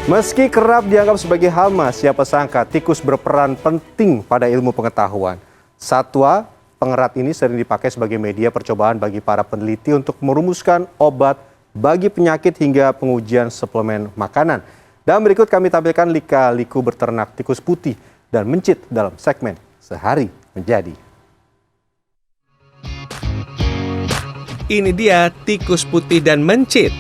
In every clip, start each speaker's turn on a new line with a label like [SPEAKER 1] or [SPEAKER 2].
[SPEAKER 1] Meski kerap dianggap sebagai hama, siapa sangka tikus berperan penting pada ilmu pengetahuan. Satwa pengerat ini sering dipakai sebagai media percobaan bagi para peneliti untuk merumuskan obat bagi penyakit hingga pengujian suplemen makanan. Dan berikut kami tampilkan lika-liku berternak tikus putih dan mencit dalam segmen Sehari Menjadi.
[SPEAKER 2] Ini dia tikus putih dan mencit.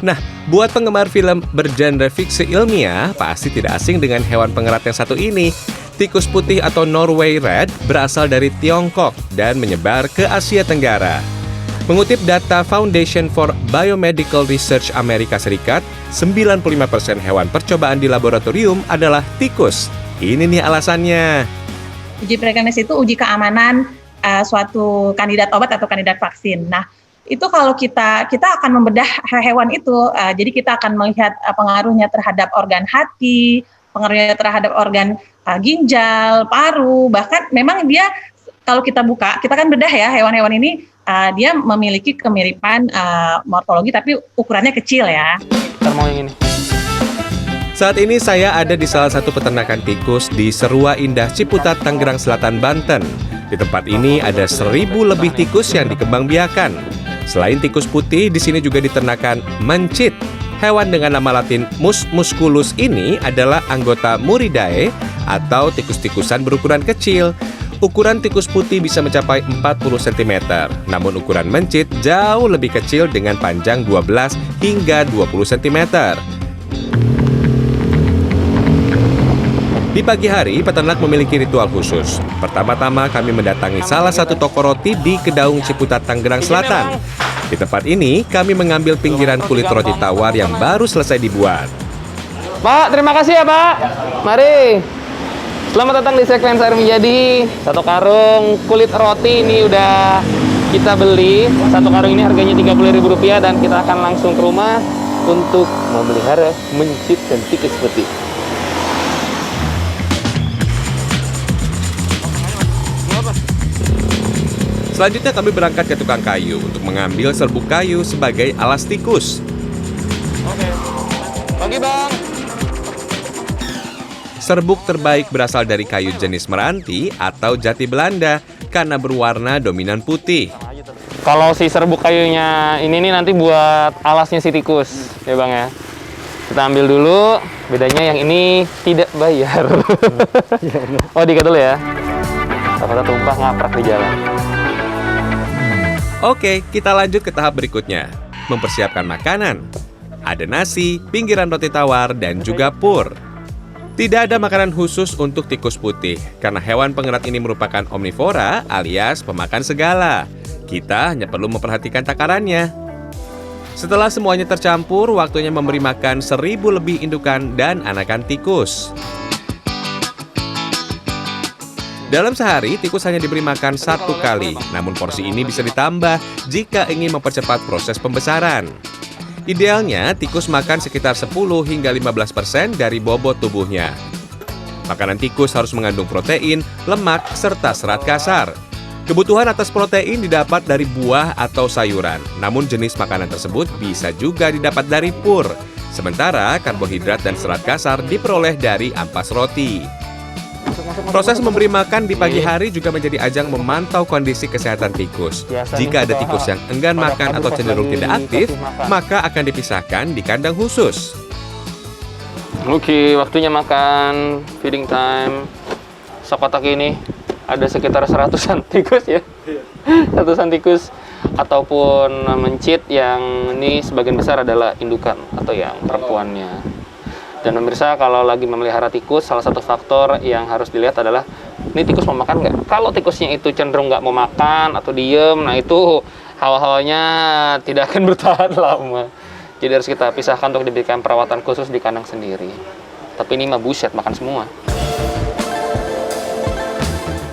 [SPEAKER 2] Nah, buat penggemar film bergenre fiksi ilmiah, pasti tidak asing dengan hewan pengerat yang satu ini. Tikus putih atau Norway Red berasal dari Tiongkok dan menyebar ke Asia Tenggara. Mengutip data Foundation for Biomedical Research Amerika Serikat, 95% hewan percobaan di laboratorium adalah tikus. Ini nih alasannya.
[SPEAKER 3] Uji preklinisis itu uji keamanan suatu kandidat obat atau kandidat vaksin. Nah, itu kalau kita akan membedah hewan itu, jadi kita akan melihat pengaruhnya terhadap organ hati, pengaruhnya terhadap organ ginjal, paru, bahkan memang dia kalau kita buka, kita kan bedah ya hewan-hewan ini, dia memiliki kemiripan morfologi tapi ukurannya kecil ya.
[SPEAKER 4] Mau yang ini.
[SPEAKER 2] Saat ini saya ada di salah satu peternakan tikus di Serua Indah, Ciputat, Tangerang Selatan, Banten. Di tempat ini ada 1.000 lebih tikus yang dikembangbiakan. Selain tikus putih, di sini juga diternakan mencit. Hewan dengan nama latin Mus musculus ini adalah anggota Muridae atau tikus-tikusan berukuran kecil. Ukuran tikus putih bisa mencapai 40 cm, namun ukuran mencit jauh lebih kecil dengan panjang 12 hingga 20 cm. Di pagi hari, peternak memiliki ritual khusus. Pertama-tama kami mendatangi salah satu toko roti di Kedaung, Ciputat, Tangerang Selatan. Di tempat ini, kami mengambil pinggiran kulit roti tawar yang baru selesai dibuat.
[SPEAKER 4] Pak, terima kasih ya Pak. Mari. Selamat datang di segmen Sehari Menjadi. Satu karung kulit roti ini udah kita beli. Satu karung ini harganya Rp30.000 dan kita akan langsung ke rumah untuk memelihara mencit dan tikus putih.
[SPEAKER 2] Selanjutnya kami berangkat ke tukang kayu untuk mengambil serbuk kayu sebagai alas tikus.
[SPEAKER 4] Oke. Pagi Bang.
[SPEAKER 2] Serbuk terbaik berasal dari kayu jenis meranti atau jati Belanda karena berwarna dominan putih.
[SPEAKER 4] Kalau si serbuk kayunya ini nih nanti buat alasnya si tikus, ya Bang ya. Kita ambil dulu, bedanya yang ini tidak bayar. Oh, diikat dulu ya. Takutnya tumpah ngaprak di jalan.
[SPEAKER 2] Oke, kita lanjut ke tahap berikutnya. Mempersiapkan makanan. Ada nasi, pinggiran roti tawar, dan juga pur. Tidak ada makanan khusus untuk tikus putih, karena hewan pengerat ini merupakan omnivora alias pemakan segala. Kita hanya perlu memperhatikan takarannya. Setelah semuanya tercampur, waktunya memberi makan 1.000 lebih indukan dan anakan tikus. Dalam sehari, tikus hanya diberi makan 1 kali, namun porsi ini bisa ditambah jika ingin mempercepat proses pembesaran. Idealnya, tikus makan sekitar 10 hingga 15% dari bobot tubuhnya. Makanan tikus harus mengandung protein, lemak, serta serat kasar. Kebutuhan atas protein didapat dari buah atau sayuran, namun jenis makanan tersebut bisa juga didapat dari pur. Sementara, karbohidrat dan serat kasar diperoleh dari ampas roti. Proses memberi makan di pagi hari juga menjadi ajang memantau kondisi kesehatan tikus. Jika ada tikus yang enggan makan atau cenderung tidak aktif, maka akan dipisahkan di kandang khusus.
[SPEAKER 4] Oke, waktunya makan, feeding time. Sekotak ini ada sekitar 100-an tikus ya. 100-an tikus ataupun mencit yang ini sebagian besar adalah indukan atau yang perempuannya. Dan pemirsa, kalau lagi memelihara tikus, salah satu faktor yang harus dilihat adalah ini tikus mau makan nggak? Kalau tikusnya itu cenderung nggak mau makan atau diem, nah itu hawa-hawanya tidak akan bertahan lama. Jadi harus kita pisahkan untuk diberikan perawatan khusus di kandang sendiri. Tapi ini mah buset, makan semua.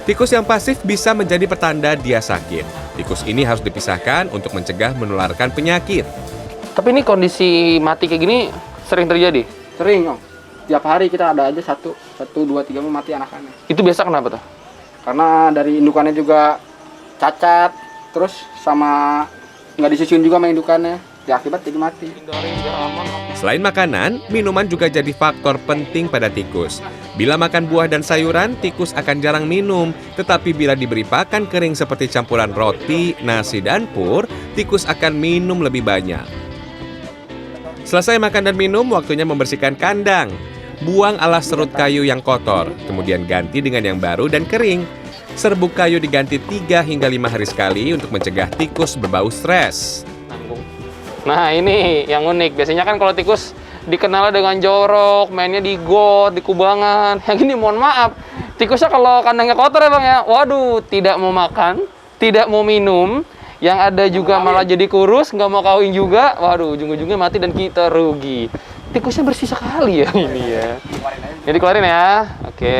[SPEAKER 2] Tikus yang pasif bisa menjadi pertanda dia sakit. Tikus ini harus dipisahkan untuk mencegah menularkan penyakit.
[SPEAKER 4] Tapi ini kondisi mati kayak gini sering terjadi?
[SPEAKER 5] Sering, Om. Tiap hari kita ada aja 1, 2, 3 mau mati anakannya.
[SPEAKER 4] Itu biasa kenapa tuh?
[SPEAKER 5] Karena dari indukannya juga cacat, terus sama nggak disusun juga sama indukannya. Akibat jadi mati.
[SPEAKER 2] Selain makanan, minuman juga jadi faktor penting pada tikus. Bila makan buah dan sayuran, tikus akan jarang minum. Tetapi bila diberi pakan kering seperti campuran roti, nasi, dan pur, tikus akan minum lebih banyak. Selesai makan dan minum, waktunya membersihkan kandang. Buang alas serut kayu yang kotor, kemudian ganti dengan yang baru dan kering. Serbuk kayu diganti 3 hingga 5 hari sekali untuk mencegah tikus berbau stres.
[SPEAKER 4] Nah ini yang unik, biasanya kan kalau tikus dikenal dengan jorok, mainnya di got, di kubangan. Yang ini mohon maaf, tikusnya kalau kandangnya kotor ya Bang ya, waduh, tidak mau makan, tidak mau minum, yang ada juga malah jadi kurus, nggak mau kawin juga, waduh, ujung-ujungnya mati dan kita rugi. Tikusnya bersih sekali ya ini ya. Jadi keluarin ya, oke,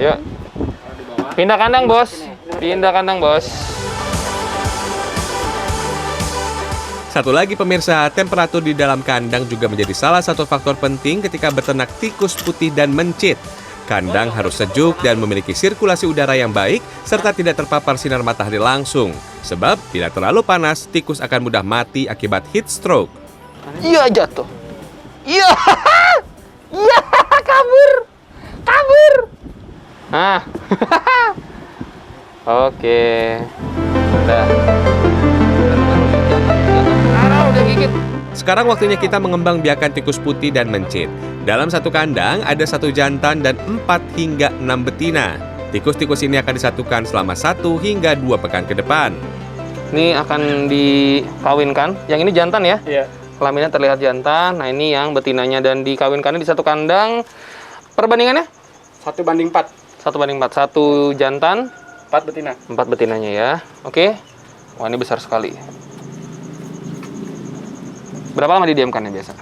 [SPEAKER 4] yuk. Pindah kandang bos, pindah kandang bos.
[SPEAKER 2] Satu lagi pemirsa, temperatur di dalam kandang juga menjadi salah satu faktor penting ketika beternak tikus putih dan mencit. Kandang harus sejuk dan memiliki sirkulasi udara yang baik serta tidak terpapar sinar matahari langsung. Sebab bila terlalu panas, tikus akan mudah mati akibat heat stroke.
[SPEAKER 4] Iya jatuh. Iya. Iya, kabur. Kabur. Nah. Oke. Udah.
[SPEAKER 2] Sekarang waktunya kita mengembangbiakan tikus putih dan mencit. Dalam satu kandang ada 1 jantan dan 4 hingga 6 betina. Tikus-tikus ini akan disatukan selama 1 hingga 2 pekan ke depan.
[SPEAKER 4] Ini akan dikawinkan. Yang ini jantan ya? Iya. Kelaminnya terlihat jantan. Nah ini yang betinanya dan dikawinkannya di satu kandang. Perbandingannya?
[SPEAKER 5] 1:4.
[SPEAKER 4] 1:4. 1 jantan,
[SPEAKER 5] 4 betina.
[SPEAKER 4] 4 betinanya ya. Oke. Wah ini besar sekali. Berapa lama didiamkannya biasa?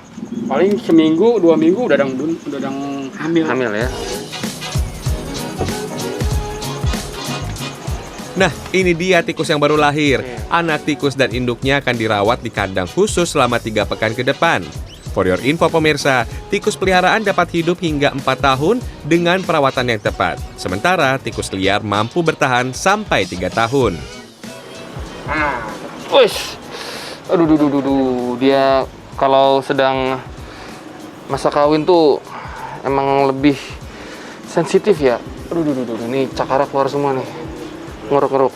[SPEAKER 5] Paling seminggu, 2 minggu udah hamil.
[SPEAKER 4] Hamil ya.
[SPEAKER 2] Nah, ini dia tikus yang baru lahir. Anak tikus dan induknya akan dirawat di kandang khusus selama 3 pekan ke depan. For your info pemirsa, tikus peliharaan dapat hidup hingga 4 tahun dengan perawatan yang tepat. Sementara tikus liar mampu bertahan sampai 3 tahun.
[SPEAKER 4] Wih. Aduh, dia kalau sedang masa kawin tuh emang lebih sensitif ya. Aduh, ini cakara keluar semua nih, ngeruk-ngeruk.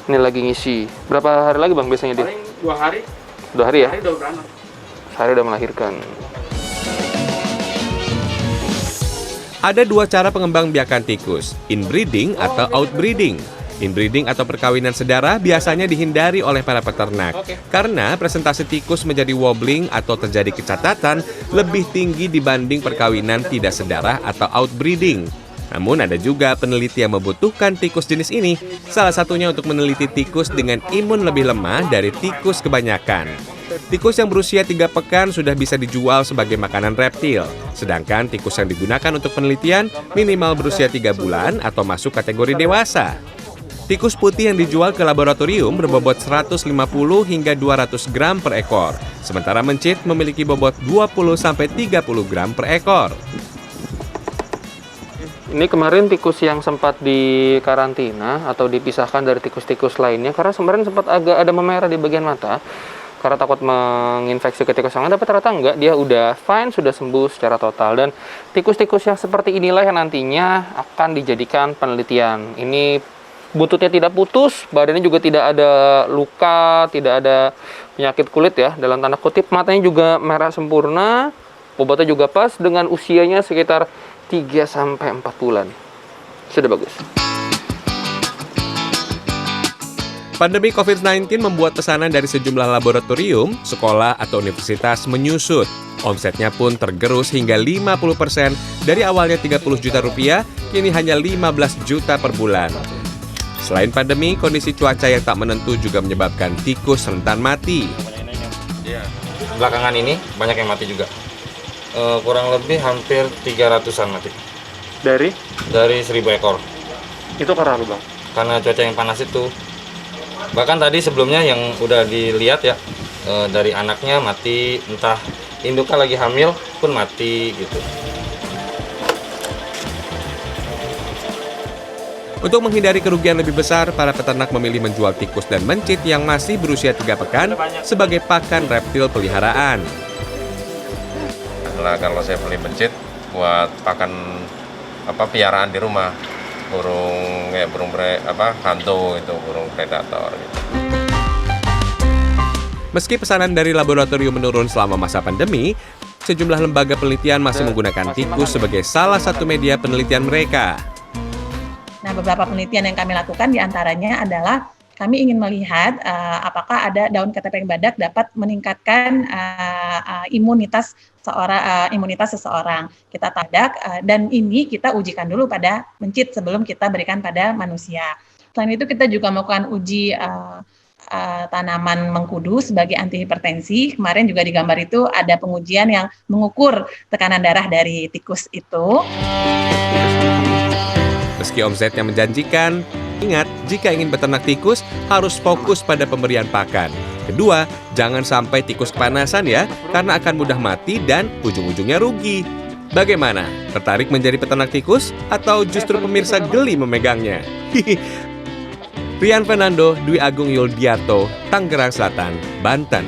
[SPEAKER 4] Ini lagi ngisi. Berapa hari lagi Bang biasanya dia?
[SPEAKER 5] Paling 2 hari.
[SPEAKER 4] 2 hari ya?
[SPEAKER 5] Hari udah beranak.
[SPEAKER 4] Sehari udah melahirkan.
[SPEAKER 2] Ada 2 cara pengembangbiakan tikus, inbreeding atau outbreeding. Inbreeding atau perkawinan sedara biasanya dihindari oleh para peternak karena presentasi tikus menjadi wobbling atau terjadi kecacatan lebih tinggi dibanding perkawinan tidak sedara atau outbreeding. Namun ada juga peneliti yang membutuhkan tikus jenis ini, salah satunya untuk meneliti tikus dengan imun lebih lemah dari tikus kebanyakan. Tikus yang berusia 3 pekan sudah bisa dijual sebagai makanan reptil, sedangkan tikus yang digunakan untuk penelitian minimal berusia 3 bulan atau masuk kategori dewasa. Tikus putih yang dijual ke laboratorium berbobot 150 hingga 200 gram per ekor, sementara mencit memiliki bobot 20-30 gram per ekor.
[SPEAKER 4] Ini kemarin tikus yang sempat dikarantina atau dipisahkan dari tikus-tikus lainnya karena kemarin sempat agak ada memerah di bagian mata karena takut menginfeksi ke tikus yang lain, tapi ternyata enggak, dia udah fine, sudah sembuh secara total. Dan tikus-tikus yang seperti inilah yang nantinya akan dijadikan penelitian. Ini buntutnya tidak putus, badannya juga tidak ada luka, tidak ada penyakit kulit ya, dalam tanda kutip. Matanya juga merah sempurna, bobotnya juga pas, dengan usianya sekitar 3-4 bulan. Sudah bagus.
[SPEAKER 2] Pandemi COVID-19 membuat pesanan dari sejumlah laboratorium, sekolah, atau universitas menyusut. Omsetnya pun tergerus hingga 50%, dari awalnya 30 juta rupiah, kini hanya 15 juta per bulan. Selain pandemi, kondisi cuaca yang tak menentu juga menyebabkan tikus rentan mati.
[SPEAKER 6] Ya, belakangan ini banyak yang mati juga. Kurang lebih hampir 300-an mati.
[SPEAKER 4] Dari
[SPEAKER 6] 1000 ekor.
[SPEAKER 4] itu karena apa Bang?
[SPEAKER 6] Karena cuaca yang panas itu. Bahkan tadi sebelumnya yang udah dilihat ya, dari anaknya mati, entah induknya lagi hamil pun mati gitu.
[SPEAKER 2] Untuk menghindari kerugian lebih besar, para peternak memilih menjual tikus dan mencit yang masih berusia 3 pekan sebagai pakan reptil peliharaan.
[SPEAKER 7] Nah, kalau saya beli mencit buat pakan piaraan di rumah, burung hantu itu, burung predator gitu.
[SPEAKER 2] Meski pesanan dari laboratorium menurun selama masa pandemi, sejumlah lembaga penelitian masih menggunakan tikus sebagai salah satu media penelitian mereka.
[SPEAKER 3] Nah, beberapa penelitian yang kami lakukan diantaranya adalah kami ingin melihat apakah ada daun ketepeng badak dapat meningkatkan imunitas seseorang. Kita tadak dan ini kita ujikan dulu pada mencit sebelum kita berikan pada manusia. Selain itu kita juga melakukan uji tanaman mengkudu sebagai anti hipertensi. Kemarin juga di gambar itu ada pengujian yang mengukur tekanan darah dari tikus itu.
[SPEAKER 2] Meski omsetnya menjanjikan, ingat jika ingin beternak tikus harus fokus pada pemberian pakan. Kedua, jangan sampai tikus kepanasan ya, karena akan mudah mati dan ujung-ujungnya rugi. Bagaimana? Tertarik menjadi peternak tikus atau justru pemirsa geli memegangnya? Rian Fernando, Dwi Agung Yuldiarto, Tangerang Selatan, Banten.